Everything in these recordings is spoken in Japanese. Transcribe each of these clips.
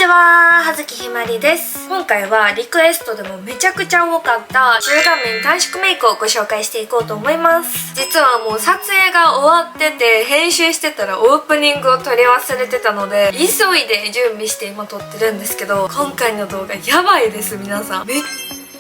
ちは、葉月ひまりです。今回はリクエストでもめちゃくちゃ多かった中顔面短縮メイクをご紹介していこうと思います。実はもう撮影が終わってて、編集してたらオープニングを撮り忘れてたので、急いで準備して今撮ってるんですけど、今回の動画やばいです。皆さんめっ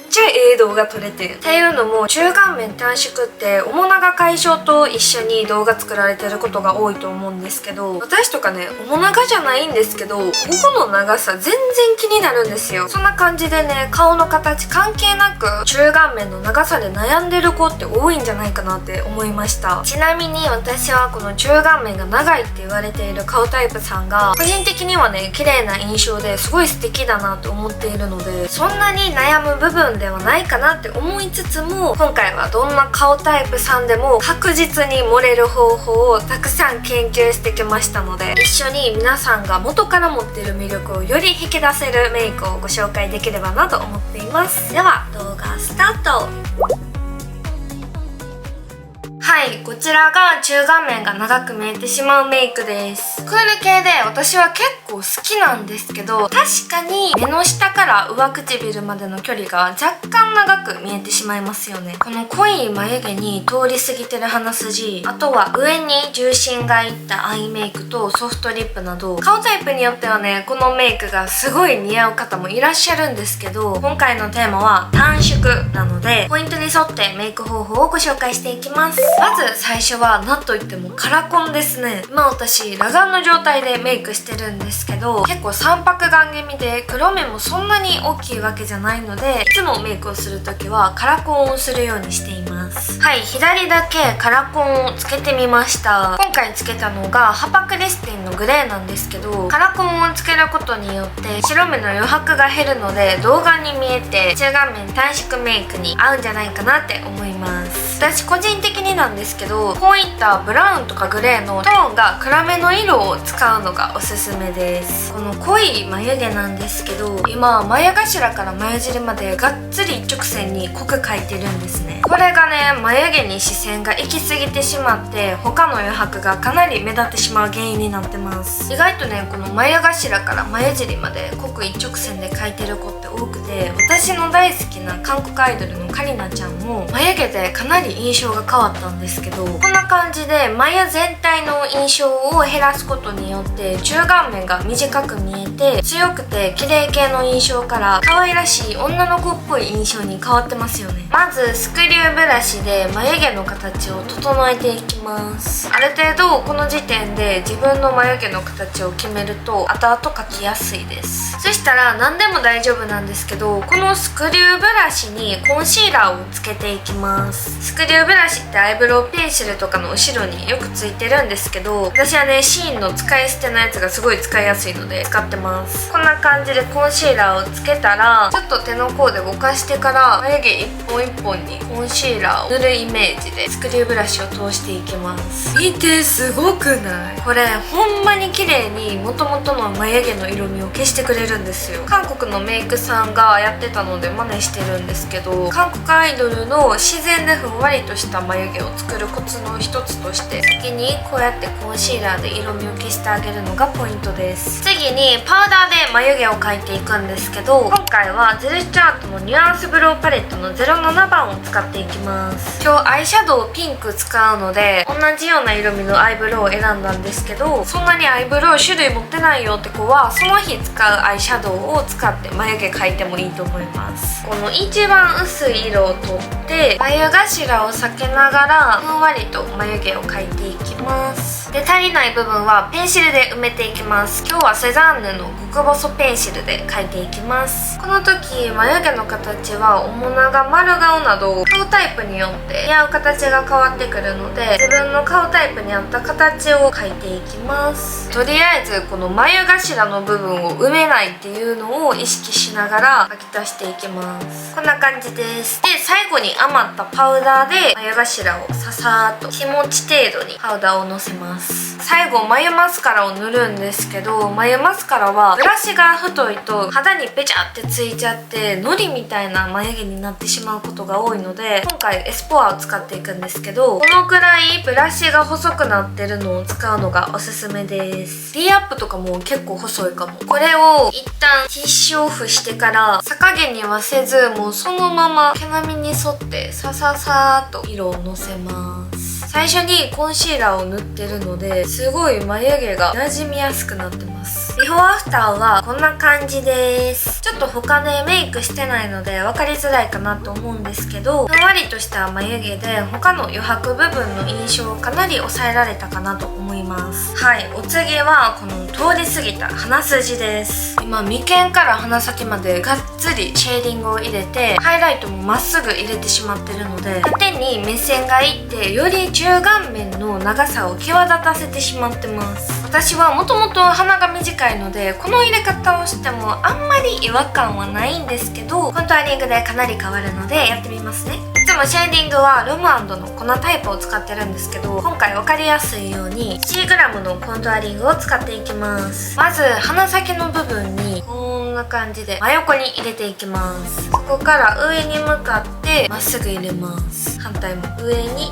ちゃええ動画撮れてるっていうのも、中顔面短縮って面長解消と一緒に動画作られてることが多いと思うんですけど、私とかね面長じゃないんですけど、頬の長さ全然気になるんですよ。そんな感じでね、顔の形関係なく中顔面の長さで悩んでる子って多いんじゃないかなって思いました。ちなみに私はこの中顔面が長いって言われている顔タイプさんが個人的にはね綺麗な印象ですごい素敵だなと思っているので、そんなに悩む部分ではないかなって思いつつも、今回はどんな顔タイプさんでも確実に盛れる方法をたくさん研究してきましたので、一緒に皆さんが元から持っている魅力をより引き出せるメイクをご紹介できればなと思っています。では動画スタート。はい、こちらが中顔面が長く見えてしまうメイクです。クール系で私は結構好きなんですけど、確かに目の下から上唇までの距離が若干長く見えてしまいますよね。この濃い眉毛に通り過ぎてる鼻筋、あとは上に重心がいったアイメイクとソフトリップなど、顔タイプによってはねこのメイクがすごい似合う方もいらっしゃるんですけど、今回のテーマは短縮なのでポイントに沿ってメイク方法をご紹介していきます。まず最初は何といってもカラコンですね。今私裸眼の状態でメイクしてるんですけど、結構三白眼気味で黒目もそんなに大きいわけじゃないので、いつもメイクをする時はカラコンをするようにしています。はい、左だけカラコンをつけてみました。今回つけたのがハパクリスティンのグレーなんですけど、カラコンをつけることによって白目の余白が減るので童顔に見えて中顔面短縮メイクに合うんじゃないかなって思います。私個人的になんですけど、こういったブラウンとかグレーのトーンが暗めの色を使うのがおすすめです。この濃い眉毛なんですけど、今眉頭から眉尻までがっつり一直線に濃く描いてるんですね。これがね眉毛に視線が行き過ぎてしまって他の余白がかなり目立ってしまう原因になってます。意外とねこの眉頭から眉尻まで濃く一直線で描いてる子って多くて、私の大好きな韓国アイドルのカリナちゃんも眉毛でかなり印象が変わったんですけど、こんな感じで眉全体の印象を減らすことによって中顔面が短く見えて強くて綺麗系の印象から可愛らしい女の子っぽい印象に変わってますよね。まずスクリューブラシで眉毛の形を整えていきます。ある程度この時点で自分の眉毛の形を決めると後々描きやすいです。そしたら何でも大丈夫なんですけど、このスクリューブラシにコンシーラーをつけていきます。スクリューブラシってアイブロウペンシルとかの後ろによくついてるんですけど、私はねシーンの使い捨てのやつがすごい使いやすいので使ってます。こんな感じでコンシーラーをつけたら、ちょっと手の甲でぼかしてから眉毛一本一本にコンシーラーを塗るイメージでスクリューブラシを通していきます。見て、すごくない？これほんまに綺麗に元々の眉毛の色味を消してくれるんですよ。韓国のメイクさんがやってたので真似してるんですけど、韓国アイドルの自然でふんわりとした眉毛を作るコツの一つとして、先にこうやってコンシーラーで色味を消してあげるのがポイントです。次にパウダーで眉毛を描いていくんですけど、今回はゼルチャートのニュアンスブローパレットの07番を使っていきます。今日アイシャドウピンク使うので同じような色味のアイブロウを選んだんですけど、そんなにアイブロウ種類持ってないよって子はその日使うアイシャドウを使って眉毛描いてもいいと思います。この一番薄い色を取って眉頭を避けながらふんわりと眉毛を描いていきます。で足りない部分はペンシルで埋めていきます。今日はセザンヌの極細ペンシルで描いていきます。この時眉毛の形は面長、丸顔など顔タイプによって似合う形が変わってくるので、自分の顔タイプに合った形を描いていきます。とりあえずこの眉頭の部分を埋めないっていうのを意識しながら描き足していきます。こんな感じです。で最後に余ったパウダーで眉頭をささーっと気持ち程度にパウダーをのせます。ます最後眉マスカラを塗るんですけど、眉マスカラはブラシが太いと肌にペチャってついちゃってのりみたいな眉毛になってしまうことが多いので、今回エスポアを使っていくんですけど、このくらいブラシが細くなってるのを使うのがおすすめです。 D アップとかも結構細いかも。これを一旦ティッシュオフしてから逆毛にはせず、もうそのまま毛並みに沿ってさささーっと色をのせます。最初にコンシーラーを塗ってるのですごい眉毛が馴染みやすくなってます。ビフォーアフターはこんな感じです。ちょっと他でメイクしてないので分かりづらいかなと思うんですけど、ふんわりとした眉毛で他の余白部分の印象をかなり抑えられたかなと思います。はい、お次はこの通り過ぎた鼻筋です。今眉間から鼻先までがっつりシェーディングを入れて、ハイライトもまっすぐ入れてしまってるので、縦に目線がいってより中顔面の長さを際立たせてしまってます。私はもともと鼻が短いので、この入れ方をしてもあんまり違和感はないんですけど、コントゥアリングでかなり変わるのでやってみますね。いつもシェーディングはルムアンドの粉タイプを使ってるんですけど、今回分かりやすいように 1g のコントゥアリングを使っていきます。まず鼻先の部分にこんな感じで真横に入れていきます。そこから上に向かってまっすぐ入れます。反対も上に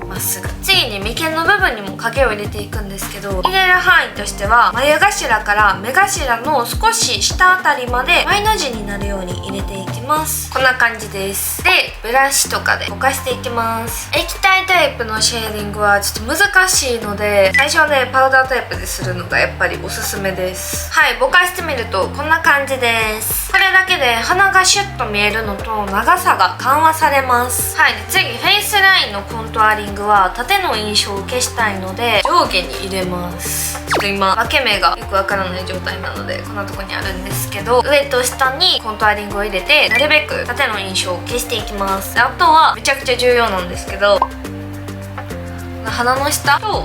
まっすぐ。次に眉間の部分にも影を入れていくんですけど、入れる範囲としては眉頭から目頭の少し下あたりまで Y の字になるように入れていきます。こんな感じです。でブラシとかでぼかしていきます。液体タイプのシェーディングはちょっと難しいので、最初はねパウダータイプでするのがやっぱりおすすめです。はい、ぼかしてみるとこんな感じです。これだけで鼻がシュッと見えるのと長さが緩和されます。はい、で次フェイスラインのコントゥアリングは縦の印象を消したいので上下に入れます。ちょっと今分け目がよくわからない状態なのでこんなとこにあるんですけど、上と下にコントゥアリングを入れてなるべく縦の印象を消していきます。であとはめちゃくちゃ重要なんですけど、鼻の下と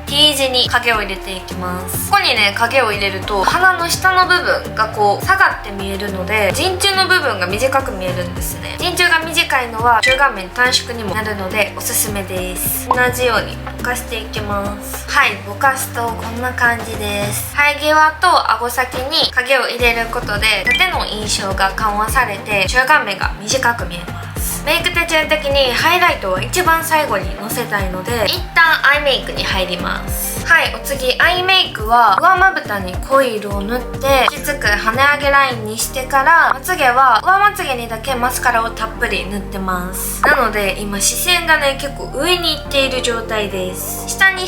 T 字に影を入れていきます。ここにね影を入れると鼻の下の部分がこう下がって見えるので、陣中の部分が短く見えるんですね。陣中が短いのは中顔面短縮にもなるのでおすすめです。同じようにぼかしていきます。はい、ぼかすとこんな感じです。生え際と顎先に影を入れることで縦の印象が緩和されて中顔面が短く見えます。メイク手順的にハイライトを一番最後にのせたいので一旦アイメイクに入ります。はい、お次アイメイクは上まぶたに濃い色を塗ってきつく跳ね上げラインにしてから、まつげは上まつげにだけマスカラをたっぷり塗ってます。なので今視線がね結構上に行っている状態です。下に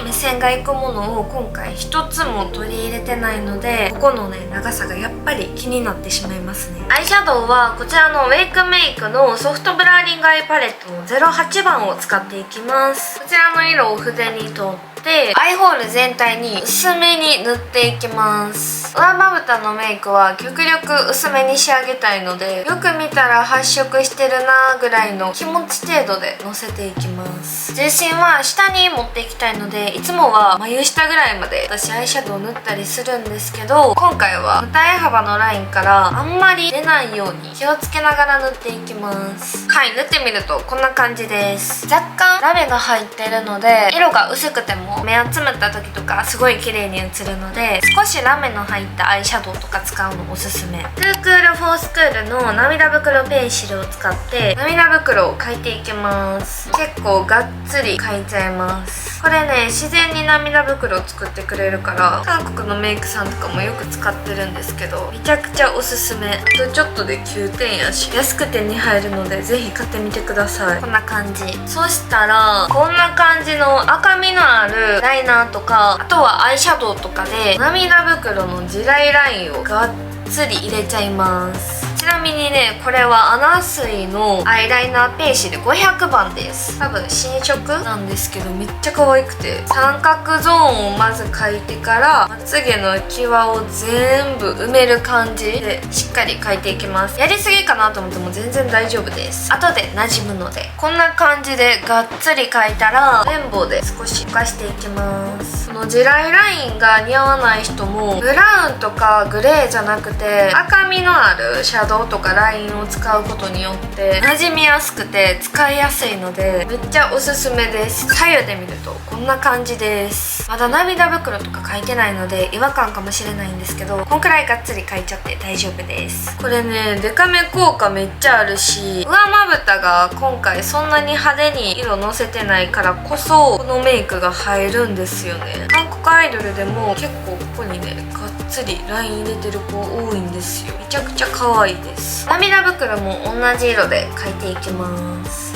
目線が行くものを今回一つも取り入れてないので、ここのね長さがやっぱり気になってしまいますね。アイシャドウはこちらのウェイクメイクのソフトブラーリングアイパレットの08番を使っていきます。こちらの色を筆に取ってアイホール全体に薄めに塗っていきます。上まぶたのメイクは極力薄めに仕上げたいので、よく見たら発色してるなぐらいの気持ち程度でのせていきます。重心は下に持っていきたいので、いつもは眉下ぐらいまで私アイシャドウ塗ったりするんですけど、今回は二重幅のラインからあんまり出ないように気をつけながら塗っていきます。はい、塗ってみるとこんな感じです。若干ラメが入ってるので色が薄くても目をつむった時とかすごい綺麗に映るので、少しラメの入ったアイシャドウとか使うのおすすめ。トゥークールフォースクールの涙袋ペンシルを使って涙袋を描いていきます。結構がっつり描いちゃいます。これね自然に涙袋を作ってくれるから韓国のメイクさんとかもよく使ってるんですけど、めちゃくちゃおすすめ。あとちょっとで9点やし安く手に入るのでぜひ買ってみてください。こんな感じ。そしたらこんな感じの赤みのあるライナーとか、あとはアイシャドウとかで涙袋の地雷ラインをがっつり入れちゃいます。ちなみにねこれはアナスイのアイライナーペンシル500番です。多分新色なんですけどめっちゃ可愛くて、三角ゾーンをまず描いてからまつげの際を全部埋める感じでしっかり描いていきます。やりすぎかなと思っても全然大丈夫です。後で馴染むので。こんな感じでがっつり描いたら綿棒で少し浮かしていきます。この地雷ラインが似合わない人もブラウンとかグレーじゃなくて赤みのあるシャャドウとかラインを使うことによって馴染みやすくて使いやすいのでめっちゃおすすめです。左右で見るとこんな感じです。まだ涙袋とか描いてないので違和感かもしれないんですけど、こんくらいがっつり描いちゃって大丈夫です。これねデカめ効果めっちゃあるし、上まぶたが今回そんなに派手に色のせてないからこそこのメイクが映えるんですよね。韓国アイドルでも結構ここにねがっつりライン入れてる子多いんですよ。めちゃくちゃ可愛いです。涙袋も同じ色で描いていきます。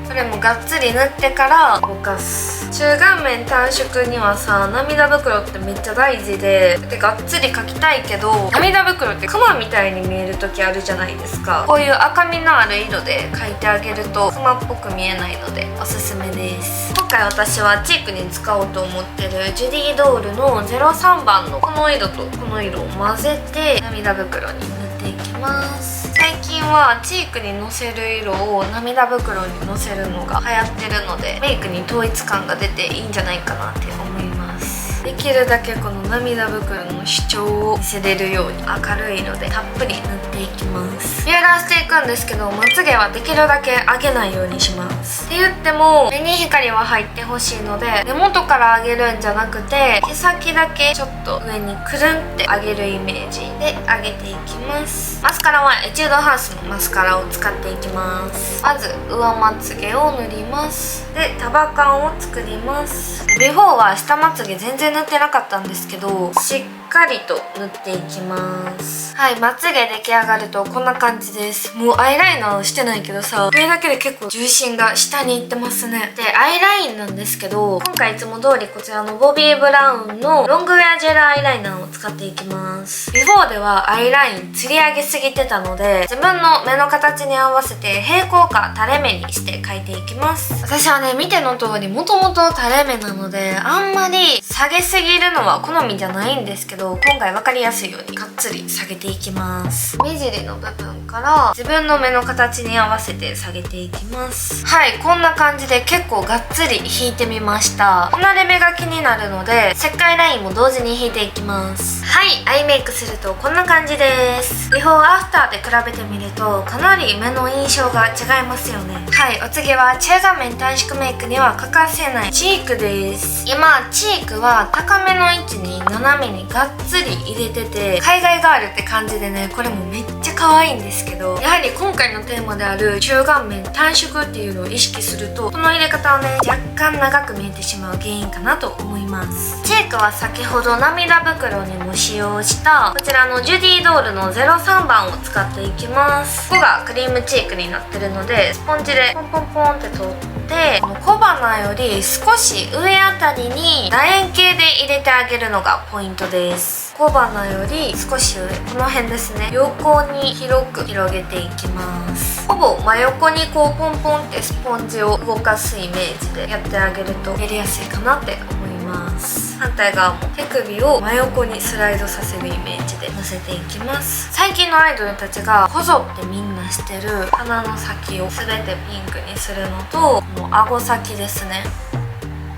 これもがっつり塗ってからぼかす。中顔面短縮にはさ、涙袋ってめっちゃ大事でがっつり描きたいけど、涙袋ってクマみたいに見える時あるじゃないですか。こういう赤みのある色で描いてあげるとクマっぽく見えないのでおすすめです。今回私はチークに使おうと思ってるジュディドールの03番のこの色とこの色を混ぜて涙袋に塗っていきます。最近はチークにのせる色を涙袋にのせるのが流行ってるので、メイクに統一感が出ていいんじゃないかなって思います。できるだけこの涙袋の主張を見せれるように明るい色でたっぷり塗っていきます。ビューラーしていくんですけど、まつげはできるだけ上げないようにします。って言っても目に光は入ってほしいので、根元から上げるんじゃなくて毛先だけちょっと上にくるんって上げるイメージで上げていきます。マスカラはエチュードハウスのマスカラを使っていきます。まず上まつげを塗ります。で束感を作ります。ビフォーは下まつげ全然塗ってなかったんですけど、しっかりと塗っていきます。はい、まつげ出来上がるとこんな感じです。もうアイライナーをしてないけどさ、これだけで結構重心が下にいってますね。でアイラインなんですけど、今回いつも通りこちらのボビー・ブラウンのロングウェアジェルアイライナーを使っていきます。ビフォーではアイライン吊り上げすぎてたので、自分の目の形に合わせて平行か垂れ目にして描いていきます。私はね見ての通りもともと垂れ目なので、あんまり下げすぎるのは好みじゃないんですけど、今回分かりやすいようにがっつり下げていきます。目尻の部分から自分の目の形に合わせて下げていきます。はい、こんな感じで結構がっつり引いてみました。離れ目が気になるので切開ラインも同時に引いていきます。はい、アイメイクするとこんな感じです。ビフォーアフターで比べてみるとかなり目の印象が違いますよね。はい、お次は中顔面短縮メイクには欠かせないチークです。今チークは高めの位置に斜めにがっつり入れてて海外ガールって感じでね、これもめっちゃ可愛いんですけど、やはり今回のテーマである中顔面短縮っていうのを意識すると、この入れ方はね若干長く見えてしまう原因かなと思います。チークは先ほど涙袋にも使用したこちらのジュディドールの03番を使っていきます。ここがクリームチークになってるので、スポンジでポンポンポンって取ってこの小鼻より少し上あたりに楕円形で入れてあげるのがポイントです。小鼻より少し上、この辺ですね、横に広く広げていきます。ほぼ真横にこうポンポンってスポンジを動かすイメージでやってあげるとやりやすいかなって思います。反対側も手首を真横にスライドさせるイメージで乗せていきます。最近のアイドルたちがこぞってみんなしてる鼻の先を全てピンクにするのと、この顎先ですね。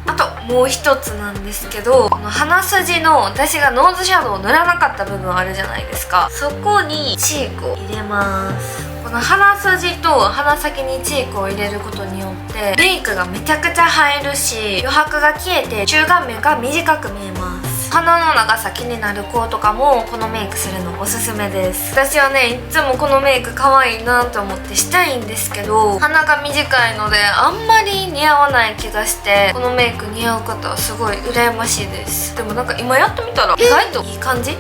あともう一つなんですけど、この鼻筋の私がノーズシャドウを塗らなかった部分あるじゃないですか。そこにチークを入れます。この鼻筋と鼻先にチークを入れることによってメイクがめちゃくちゃ映えるし、余白が消えて中顔面が短く見えます。鼻の長さ気になる子とかもこのメイクするのおすすめです。私はねいつもこのメイク可愛いなと思ってしたいんですけど、鼻が短いのであんまり似合わない気がして、このメイク似合う方はすごい羨ましいです。でもなんか今やってみたら意外といい感じ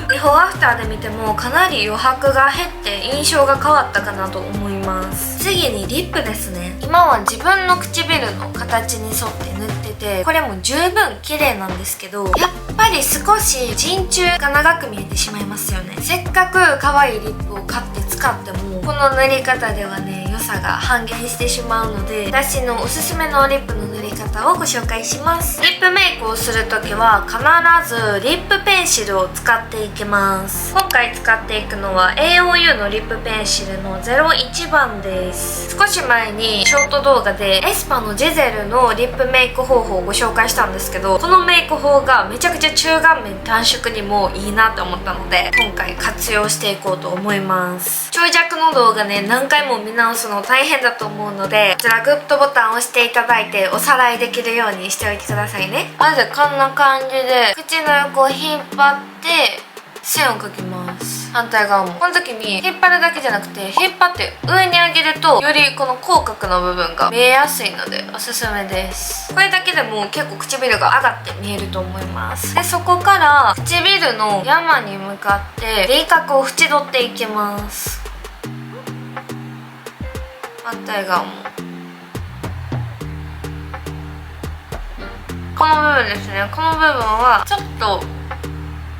ビフォーアフターで見てもかなり余白が減って印象が変わったかなと思います。次にリップですね。今は自分の唇の形に沿って塗ってて、これも十分綺麗なんですけど、やっぱり少し陣中が長く見えてしまいますよね。せっかく可愛いリップを買って使ってもこの塗り方ではね良さが半減してしまうので、私のおすすめのリップの塗り方をご紹介します。リップメイクをするときは必ずリップペンシルを使っていきます。今回使っていくのは AOU のリップペンシルの01番です。少し前にショート動画でエスパのジゼルのリップメイク方法をご紹介したんですけど、このメイク法がめちゃくちゃ中顔面短縮にもいいなって思ったので、今回活用していこうと思います。長尺の動画ね、何回も見直すの大変だと思うので、こちらグッドボタンを押していただいておさらいできるようにしておいてくださいね。まずこんな感じで口の横を引っ張って線を描きます。反対側もこの時に引っ張るだけじゃなくて、引っ張って上に上げるとよりこの口角の部分が見えやすいのでおすすめです。これだけでも結構唇が上がって見えると思います。でそこから唇の山に向かって輪郭を縁取っていきます。反対側もこの部分ですね。この部分はちょっと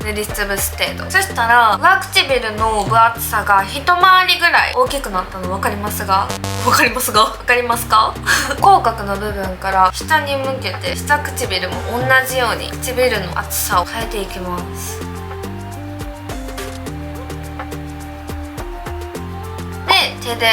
塗りつぶす程度。そしたら上唇の分厚さが一回りぐらい大きくなったの分かりますか口角の部分から下に向けて下唇も同じように唇の厚さを変えていきます。で手で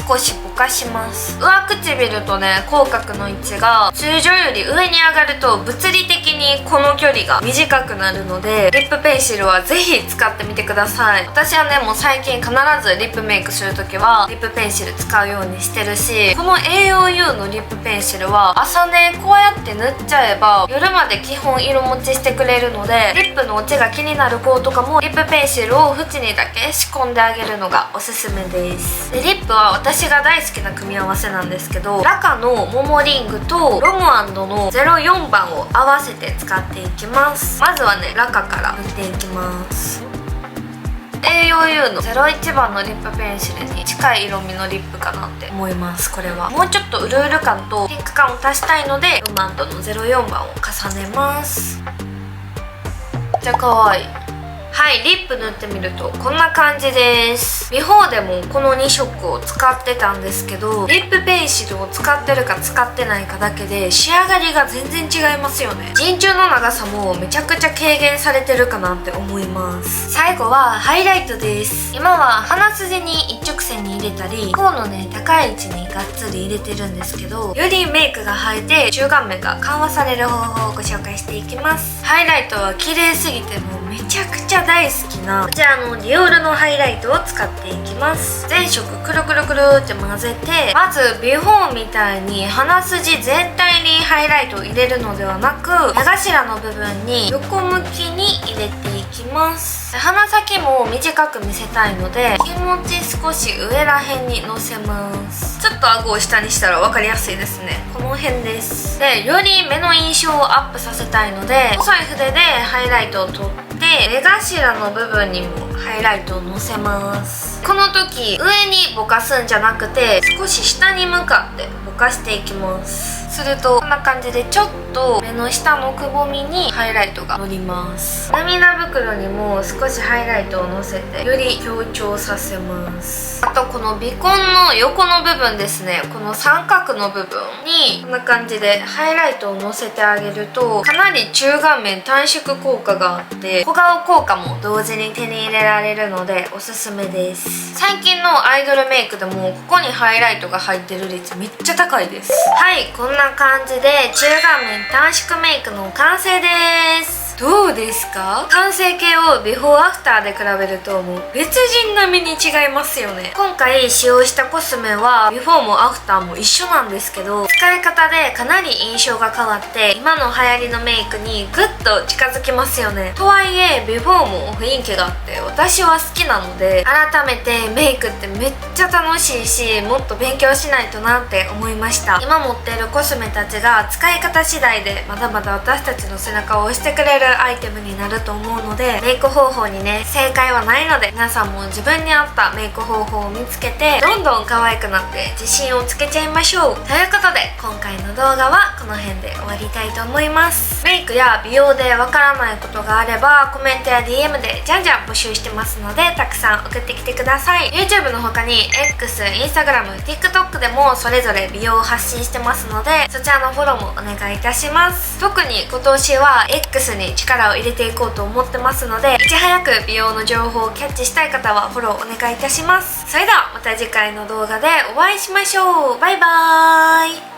少しぼかします。上唇とね口角の位置が通常より上に上がると物理的にこの距離が短くなるので、リップペンシルはぜひ使ってみてください。私はねもう最近必ずリップメイクするときはリップペンシル使うようにしてるし、この AOU のリップペンシルは朝ねこうやって塗っちゃえば夜まで基本色持ちしてくれるので、リップの落ちが気になる子とかもリップペンシルを縁にだけ仕込んであげるのがおすすめです。でリップは私が大好きな組み合わせなんですけど、ラカのモモリングとロムアンドの04番を合わせて使っていきます。まずはねラカから塗っていきます。 AOU の01番のリップペンシルに近い色味のリップかなって思います。これはもうちょっとうるうる感とピンク感を足したいのでロムアンドの04番を重ねます。めっちゃ可愛い。はい、リップ塗ってみるとこんな感じです。ビフォーでもこの2色を使ってたんですけど、リップペンシルを使ってるか使ってないかだけで仕上がりが全然違いますよね。陣中の長さもめちゃくちゃ軽減されてるかなって思います。最後はハイライトです。今は鼻筋に一直線に入れたり、頬のね高い位置にがっつり入れてるんですけど、よりメイクが映えて中顔面が緩和される方法をご紹介していきます。ハイライトは綺麗すぎてもうめちゃくちゃ大好きなこちらのディオールのハイライトを使っていきます。全色くるくるくるって混ぜて、まずビフォーみたいに鼻筋全体にハイライトを入れるのではなく、目頭の部分に横向きに入れていきます。鼻先も短く見せたいので気持ち少し上らへんにのせます。ちょっと顎を下にしたら分かりやすいですね。この辺です。でより目の印象をアップさせたいので細い筆でハイライトを取って目頭の部分にもハイライトをのせます。この時上にぼかすんじゃなくて少し下に向かってぼかしていきます。するとこんな感じでちょっと目の下のくぼみにハイライトがのります。涙袋にも少しハイライトをのせてより強調させます。あとこの鼻根の横の部分ですね、この三角の部分にこんな感じでハイライトをのせてあげるとかなり中顔面短縮効果があって小顔効果も同時に手に入れられるのでおすすめです。最近のアイドルメイクでもここにハイライトが入ってる率めっちゃ高いです。はい、こんな感じで中顔面短縮メイクの完成です。どうですか？完成形をビフォーアフターで比べるともう別人並みに違いますよね。今回使用したコスメはビフォーもアフターも一緒なんですけど、使い方でかなり印象が変わって今の流行りのメイクにグッと近づきますよね。とはいえビフォーも雰囲気があって私は好きなので、改めてメイクってめっちゃ楽しいしもっと勉強しないとなって思いました。今持っているコスメたちが使い方次第でまだまだ私たちの背中を押してくれるアイテムになると思うので、メイク方法にね正解はないので、皆さんも自分に合ったメイク方法を見つけてどんどん可愛くなって自信をつけちゃいましょう。ということで今回の動画はこの辺で終わりたいと思います。メイクや美容でわからないことがあればコメントや DM でじゃんじゃん募集してますので、たくさん送ってきてください。 YouTube の他に X、Instagram、TikTok でもそれぞれ美容を発信してますので、そちらのフォローもお願いいたします。特に今年は X に力を入れていこうと思ってますので、いち早く美容の情報をキャッチしたい方はフォローお願いいたします。それではまた次回の動画でお会いしましょう。バイバーイ。